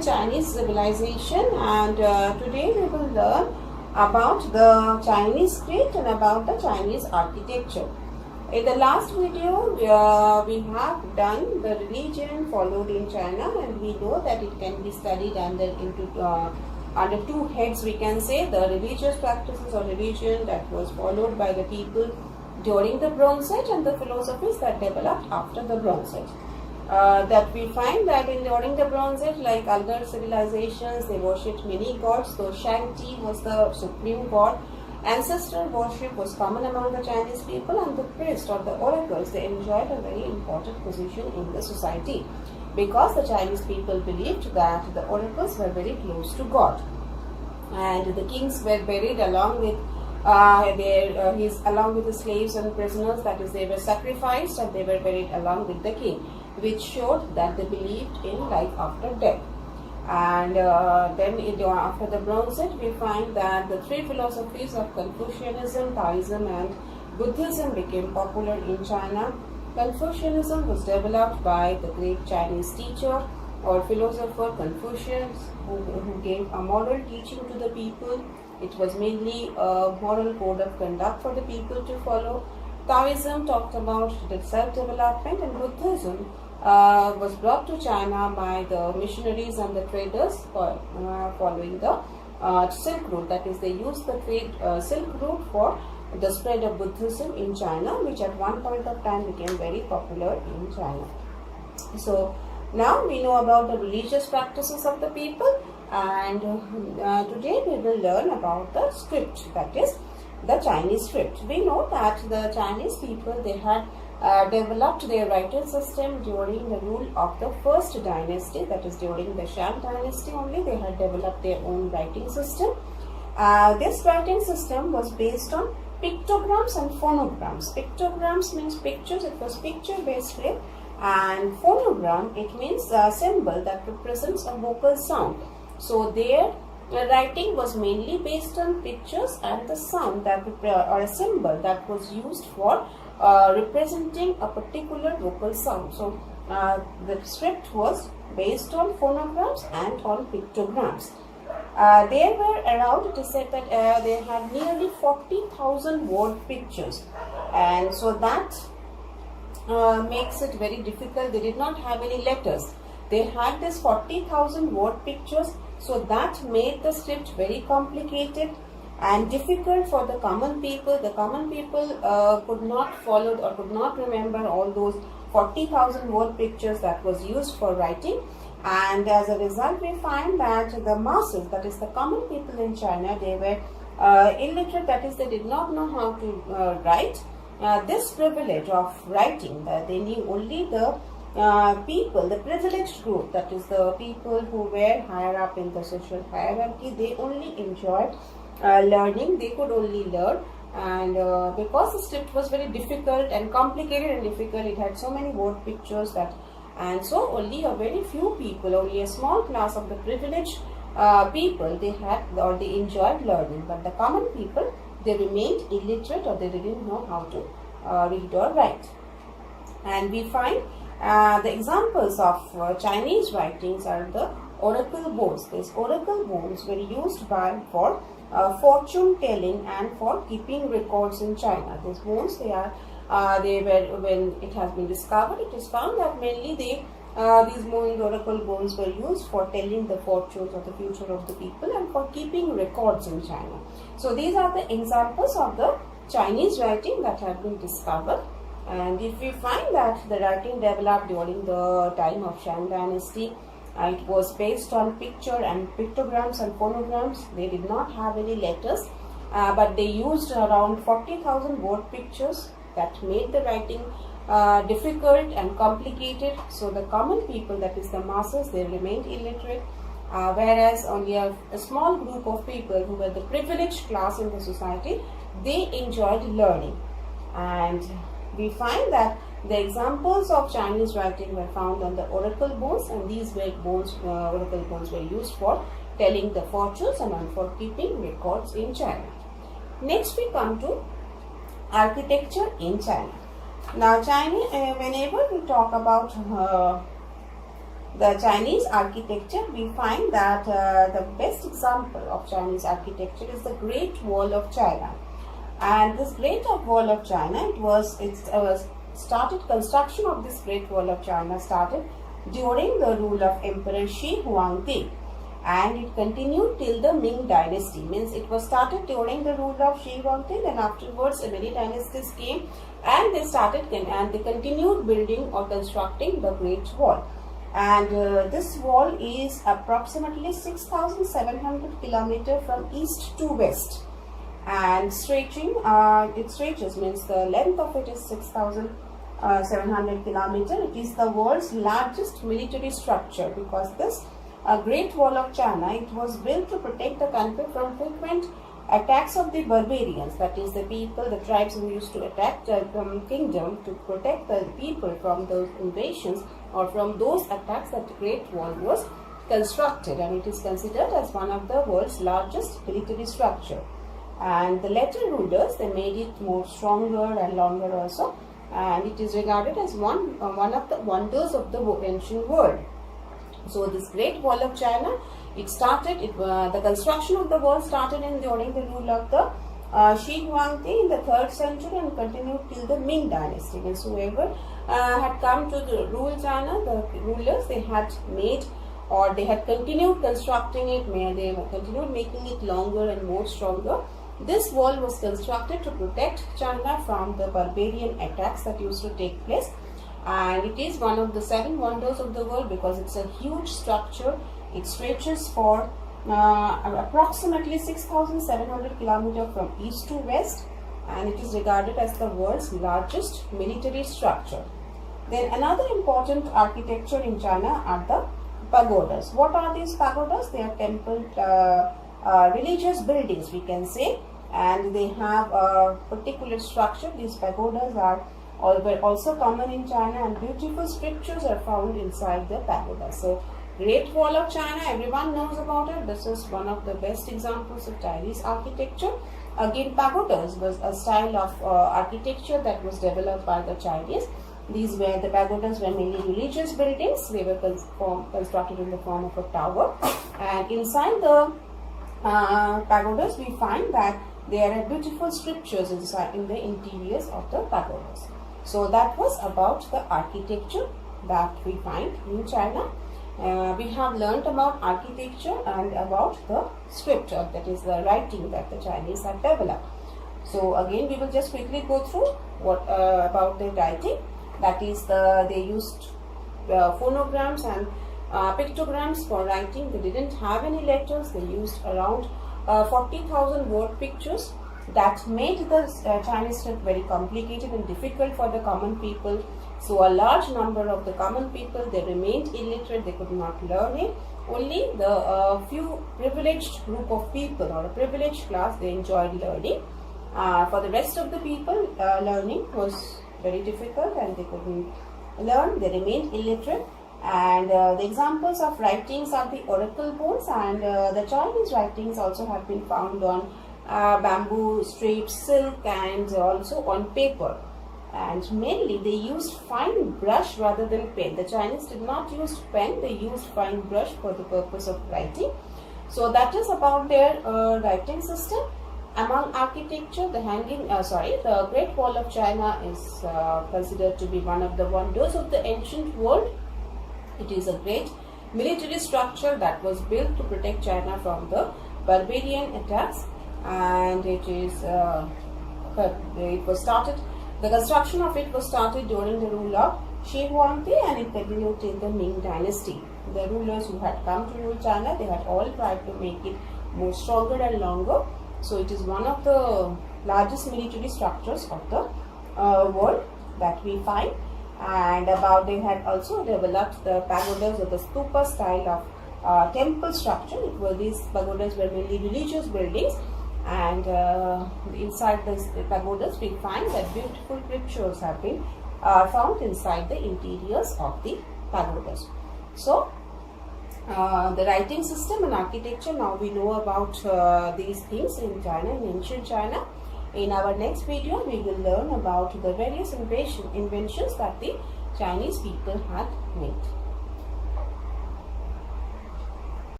Chinese civilization, and today we will learn about the Chinese script and about the Chinese architecture. In the last video we have done the religion followed in China, and we know that it can be studied under two heads. We can say the religious practices or religion that was followed by the people during the Bronze Age and the philosophies that developed after the Bronze Age. That we find that during the Bronze Age, like other civilizations, they worshipped many gods. So Shang-Ti was the supreme god. Ancestor worship was common among the Chinese people, and the priests or the oracles, they enjoyed a very important position in the society because the Chinese people believed that the oracles were very close to God, and the kings were buried along with along with the slaves and prisoners. That is, they were sacrificed and they were buried along with the king, which showed that they believed in life after death. And then after the Bronze Age, we find that the three philosophies of Confucianism, Taoism and Buddhism became popular in China. Confucianism was developed by the great Chinese teacher or philosopher Confucius, who gave a moral teaching to the people. It was mainly a moral code of conduct for the people to follow. Taoism talked about the self-development, and Buddhism was brought to China by the missionaries and the traders following the Silk Route. That is, they used the Silk Route for the spread of Buddhism in China, which at one point of time became very popular in China. So now we know about the religious practices of the people, and today we will learn about the script, that is the Chinese script. We know that the Chinese people, they had developed their writing system during the rule of the first dynasty, that is during the Shang dynasty only. They had developed their own writing system. This writing system was based on pictograms and phonograms. Pictograms means pictures, it was picture based script, and phonogram, it means a symbol that represents a vocal sound. So their writing was mainly based on pictures and the sound that or a symbol that was used for representing a particular vocal sound. So the script was based on phonograms and on pictograms. There were around, it is said that they had nearly 40,000 word pictures, and so that makes it very difficult. They did not have any letters. They had this 40,000 word pictures, so that made the script very complicated and difficult for the common people. The common people could not follow or could not remember all those 40,000 word pictures that was used for writing, and as a result we find that the masses, that is the common people in China, they were illiterate, that is they did not know how to write. This privilege of writing, they knew only the people, the privileged group, that is the people who were higher up in the social hierarchy, they only enjoyed learning. They could only learn, and because the script was very difficult and complicated and difficult, it had so many word pictures that, and so only a very few people, only a small class of the privileged people, they had or they enjoyed learning, but the common people, they remained illiterate or they didn't know how to read or write. And we find the examples of Chinese writings are the oracle bones. These oracle bones were used for fortune telling and for keeping records in China. These bones, they were, when it has been discovered, it is found that mainly these bones, oracle bones, were used for telling the fortunes of the future of the people and for keeping records in China. So these are the examples of the Chinese writing that have been discovered. And if we find that the writing developed during the time of Shang dynasty, it was based on picture and pictograms and phonograms. They did not have any letters, but they used around 40,000 word pictures that made the writing difficult and complicated. So the common people, that is the masses, they remained illiterate, whereas only a small group of people who were the privileged class in the society, they enjoyed learning. And we find that the examples of Chinese writing were found on the oracle bones, and these were oracle bones were used for telling the fortunes and for keeping records in China. Next we come to architecture in China. Now China, whenever we talk about the Chinese architecture, we find that the best example of Chinese architecture is the Great Wall of China. And this Great Wall of China, construction of this Great Wall of China started during the rule of Emperor Shi Huangdi, and it continued till the Ming Dynasty. Means it was started during the rule of Shi Huangdi, then afterwards many dynasties came and they continued building or constructing the Great Wall. And this wall is approximately 6,700 kilometers from east to west, and it stretches, means the length of it is 6,700 kilometers. It is the world's largest military structure, because this Great Wall of China, it was built to protect the country from frequent attacks of the barbarians, that is the people, the tribes who used to attack the kingdom, to protect the people from those invasions or from those attacks. That the Great Wall was constructed, and it is considered as one of the world's largest military structure. And the later rulers, they made it more stronger and longer also, and it is regarded as one of the wonders of the ancient world. So this Great Wall of China, the construction of the wall started during the rule of the Shi Huangdi in the 3rd century and continued till the Ming Dynasty. And so whoever had come to rule China, the rulers, they had made, or they had continued constructing it, they continued making it longer and more stronger. This wall was constructed to protect China from the barbarian attacks that used to take place. And it is one of the 7 wonders of the world, because it's a huge structure. It stretches for approximately 6,700 kilometers from east to west, and it is regarded as the world's largest military structure. Then another important architecture in China are the pagodas. What are these pagodas? They are temple religious buildings, we can say, and they have a particular structure. These pagodas are also common in China, and beautiful sculptures are found inside the pagoda. So Great Wall of China, everyone knows about it. This is one of the best examples of Chinese architecture. Again, pagodas was a style of architecture that was developed by the Chinese. The pagodas were mainly religious buildings. They were constructed in the form of a tower, and inside the pagodas we find that there are beautiful sculptures in the interiors of the pagodas. So that was about the architecture that we find in China. We have learnt about architecture and about the scripture, that is the writing that the Chinese have developed. So again, we will just quickly go through about the writing. That is they used phonograms and pictograms for writing. They didn't have any letters. They used around 40,000 word pictures. That made the Chinese script very complicated and difficult for the common people. So a large number of the common people, they remained illiterate. They could not learn it. Only the few privileged group of people or a privileged class, they enjoyed learning. For the rest of the people, learning was very difficult and they couldn't learn. They remained illiterate. And the examples of writings are the oracle bones, and the Chinese writings also have been found on bamboo strips, silk, and also on paper. And mainly they used fine brush rather than pen. The Chinese did not use pen, they used fine brush for the purpose of writing. So that is about their writing system. Among architecture, the Great Wall of China is considered to be one of the wonders of the ancient world. It is a great military structure that was built to protect China from the barbarian attacks, and the construction of it was started during the rule of Shi Huangdi, and it continued till the Ming Dynasty. The rulers who had come to rule China, they had all tried to make it more stronger and longer. So it is one of the largest military structures of the world that we find. And they had also developed the pagodas or the stupa style of temple structure. These pagodas were mainly religious buildings, and inside the pagodas we find that beautiful sculptures have been found inside the interiors of the pagodas. So the writing system and architecture, now we know about these things in China, in ancient China. In our next video, we will learn about the various inventions that the Chinese people had made.